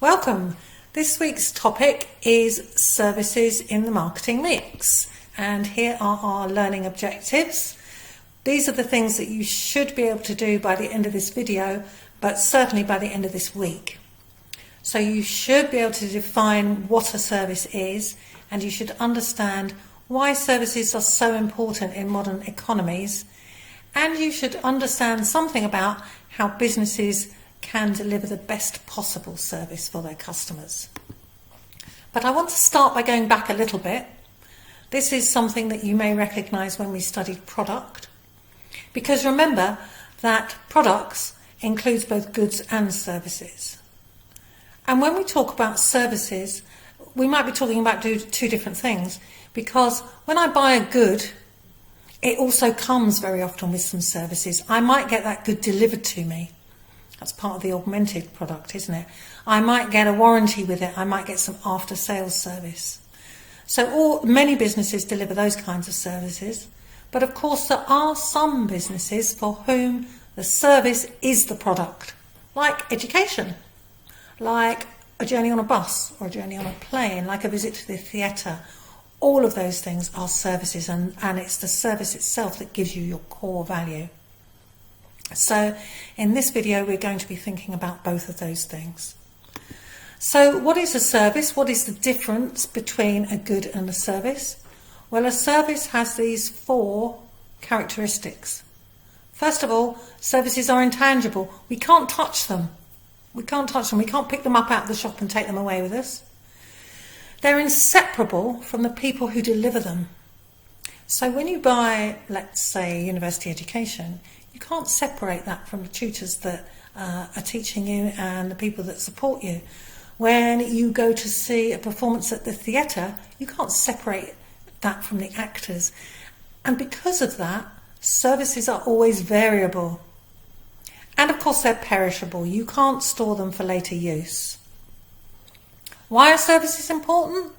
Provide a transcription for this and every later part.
Welcome. This week's topic is services in the marketing mix, and here are our learning objectives. These are the things that you should be able to do by the end of this video, but certainly by the end of this week. So you should be able to define what a service is, and you should understand why services are so important in modern economies, and you should understand something about how businesses can deliver the best possible service for their customers. But I want to start by going back a little bit. This is something that you may recognise when we studied product, because remember that products includes both goods and services. And when we talk about services, we might be talking about two different things, because when I buy a good, it also comes very often with some services. I might get that good delivered to me. That's part of the augmented product, isn't it? I might get a warranty with it. I might get some after-sales service. So many businesses deliver those kinds of services. But of course, there are some businesses for whom the service is the product, like education, like a journey on a bus or a journey on a plane, like a visit to the theatre. All of those things are services, and it's the service itself that gives you your core value. So in this video, we're going to be thinking about both of those things. So what is a service? What is the difference between a good and a service? Well, a service has these 4 characteristics. First of all, services are intangible. We can't touch them. We can't pick them up out of the shop and take them away with us. They're inseparable from the people who deliver them. So when you buy, let's say, university education, you can't separate that from the tutors that are teaching you and the people that support you. When you go to see a performance at the theatre, you can't separate that from the actors. And because of that, services are always variable. And of course, they're perishable. You can't store them for later use. Why are services important?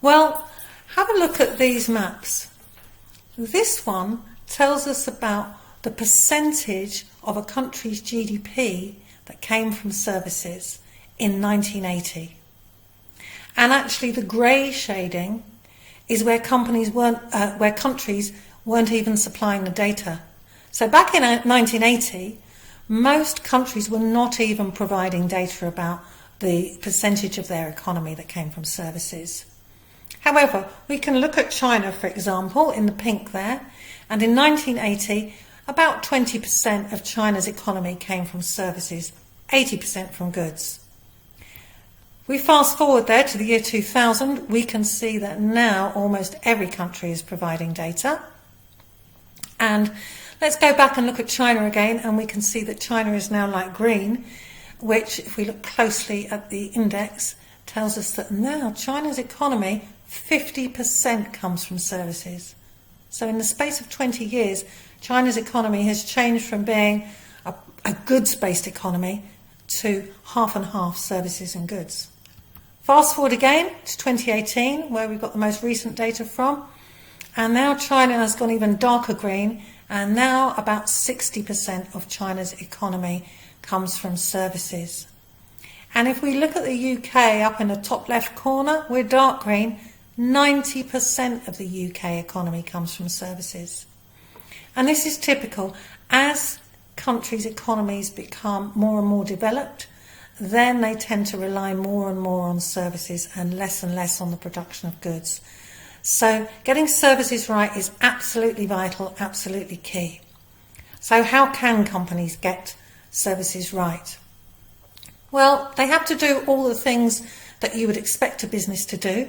Well, have a look at these maps. This one tells us about the percentage of a country's GDP that came from services in 1980. And actually the grey shading is where countries weren't even supplying the data. So back in 1980, most countries were not even providing data about the percentage of their economy that came from services. However, we can look at China, for example, in the pink there, and in 1980, about 20% of China's economy came from services, 80% from goods. We fast forward there to the year 2000, we can see that now almost every country is providing data. And let's go back and look at China again, and we can see that China is now light green, which, if we look closely at the index, tells us that now China's economy, 50% comes from services. So in the space of 20 years, China's economy has changed from being a goods-based economy to half and half services and goods. Fast forward again to 2018, where we've got the most recent data from, and now China has gone even darker green, and now about 60% of China's economy comes from services. And if we look at the UK up in the top left corner, we're dark green. 90% of the UK economy comes from services. And this is typical. As countries' economies become more and more developed, then they tend to rely more and more on services and less on the production of goods. So getting services right is absolutely vital, absolutely key. So how can companies get services right? Well, they have to do all the things that you would expect a business to do.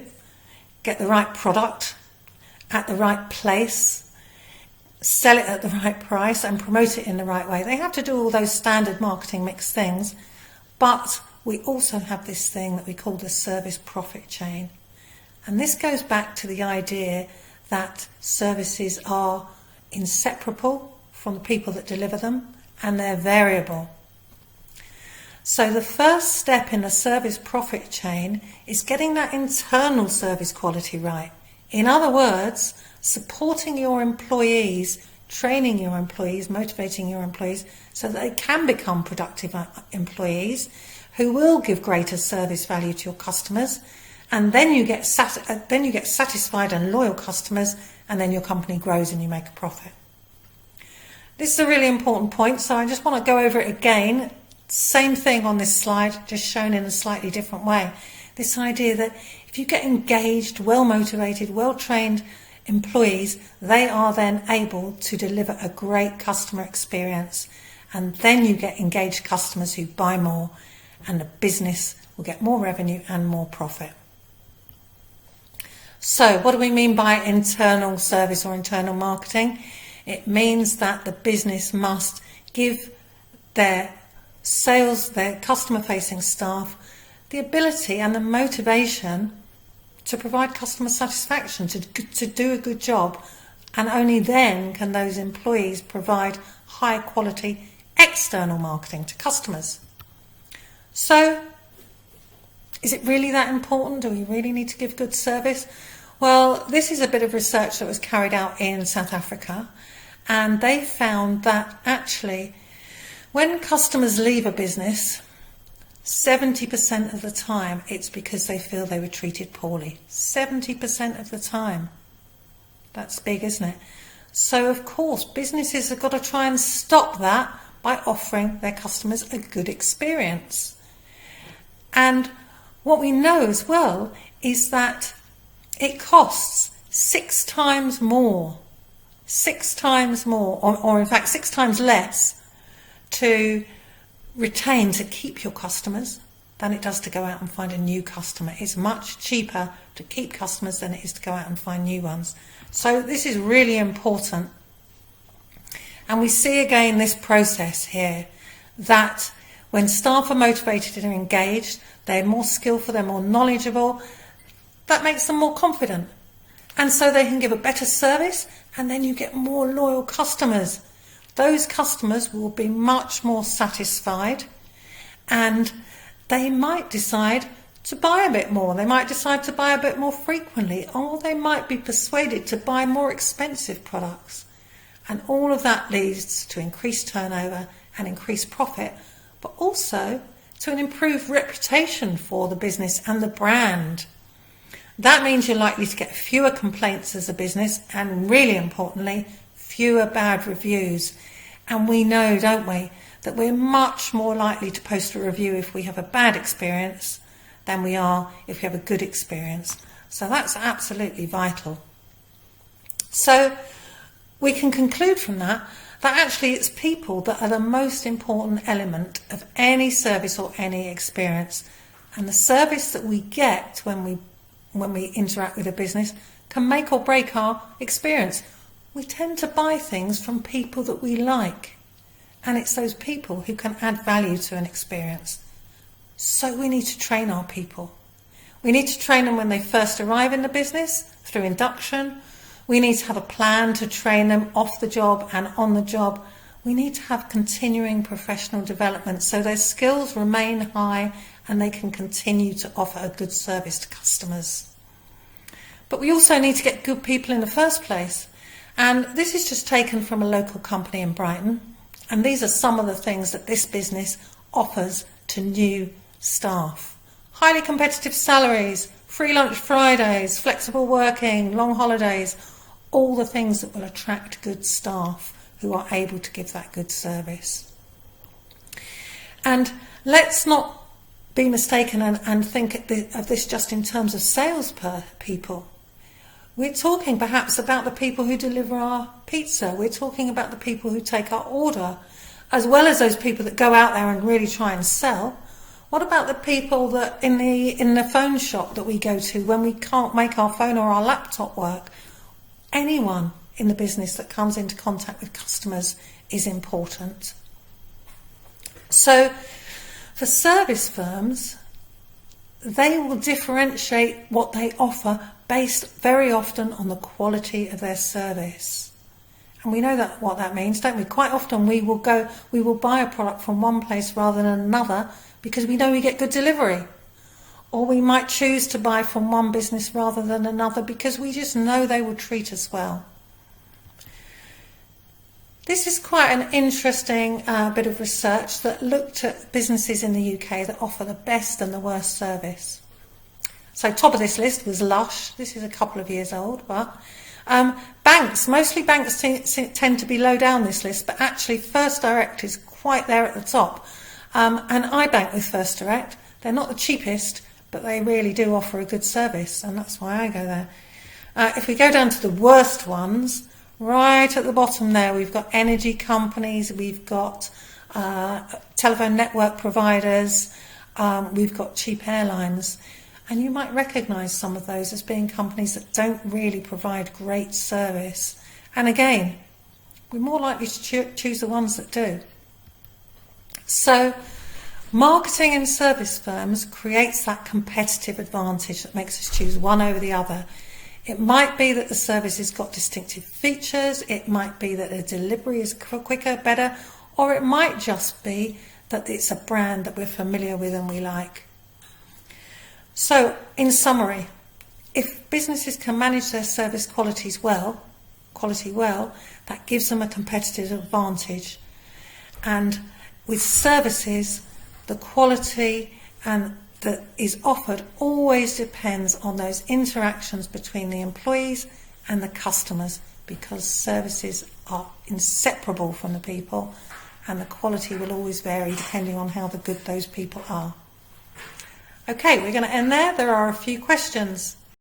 Get the right product at the right place, sell it at the right price and promote it in the right way. They have to do all those standard marketing mix things, but we also have this thing that we call the service profit chain. And this goes back to the idea that services are inseparable from the people that deliver them, and they're variable. So the first step in the service profit chain is getting that internal service quality right. In other words, supporting your employees, training your employees, motivating your employees so that they can become productive employees, who will give greater service value to your customers, and then you get satisfied and loyal customers, and then your company grows and you make a profit. This is a really important point, so I just want to go over it again. Same thing on this slide, just shown in a slightly different way. This idea that if you get engaged, well-motivated, well-trained employees, they are then able to deliver a great customer experience, and then you get engaged customers who buy more, and the business will get more revenue and more profit. So what do we mean by internal service or internal marketing? It means that the business must give their sales, their customer-facing staff, the ability and the motivation to provide customer satisfaction, to do a good job, and only then can those employees provide high-quality external marketing to customers. So, is it really that important? Do we really need to give good service? Well, this is a bit of research that was carried out in South Africa, and they found that actually when customers leave a business, 70% of the time it's because they feel they were treated poorly. 70% of the time. That's big, isn't it? So of course businesses have got to try and stop that by offering their customers a good experience. And what we know as well is that it costs 6 times more, or in fact 6 times less to retain, to keep your customers than it does to go out and find a new customer. It's much cheaper to keep customers than it is to go out and find new ones. So this is really important. And we see again this process here, that when staff are motivated and engaged, they're more skillful, they're more knowledgeable, that makes them more confident. And so they can give a better service, and then you get more loyal customers. Those customers will be much more satisfied, and they might decide to buy a bit more. They might decide to buy a bit more frequently, or they might be persuaded to buy more expensive products. And all of that leads to increased turnover and increased profit, but also to an improved reputation for the business and the brand. That means you're likely to get fewer complaints as a business, and really importantly, fewer bad reviews. And we know, don't we, that we're much more likely to post a review if we have a bad experience than we are if we have a good experience. So that's absolutely vital. So we can conclude from that actually it's people that are the most important element of any service or any experience. And the service that we get when we interact with a business can make or break our experience. We tend to buy things from people that we like, and it's those people who can add value to an experience. So we need to train our people. We need to train them when they first arrive in the business through induction. We need to have a plan to train them off the job and on the job. We need to have continuing professional development so their skills remain high and they can continue to offer a good service to customers. But we also need to get good people in the first place. And this is just taken from a local company in Brighton. And these are some of the things that this business offers to new staff. Highly competitive salaries, free lunch Fridays, flexible working, long holidays, all the things that will attract good staff who are able to give that good service. And let's not be mistaken and think of this just in terms of sales people. We're talking perhaps about the people who deliver our pizza. We're talking about the people who take our order, as well as those people that go out there and really try and sell. What about the people that in the phone shop that we go to when we can't make our phone or our laptop work? Anyone in the business that comes into contact with customers is important. So for service firms, they will differentiate what they offer based very often on the quality of their service. And we know that what that means, don't we? Quite often we will buy a product from one place rather than another because we know we get good delivery. Or we might choose to buy from one business rather than another because we just know they will treat us well. This is quite an interesting bit of research that looked at businesses in the UK that offer the best and the worst service. So top of this list was Lush. This is a couple of years old, but banks, mostly banks tend to be low down this list, but actually First Direct is quite there at the top. And I bank with First Direct. They're not the cheapest, but they really do offer a good service, and that's why I go there. If we go down to the worst ones, right at the bottom there, we've got energy companies, we've got telephone network providers, we've got cheap airlines. And you might recognise some of those as being companies that don't really provide great service. And again, we're more likely to choose the ones that do. So marketing and service firms creates that competitive advantage that makes us choose one over the other. It might be that the service has got distinctive features, it might be that the delivery is quicker, better, or it might just be that it's a brand that we're familiar with and we like. So, in summary, if businesses can manage their service quality well, that gives them a competitive advantage. And with services, the quality that is offered always depends on those interactions between the employees and the customers, because services are inseparable from the people, and the quality will always vary depending on how good those people are. Okay, we're going to end there. There are a few questions.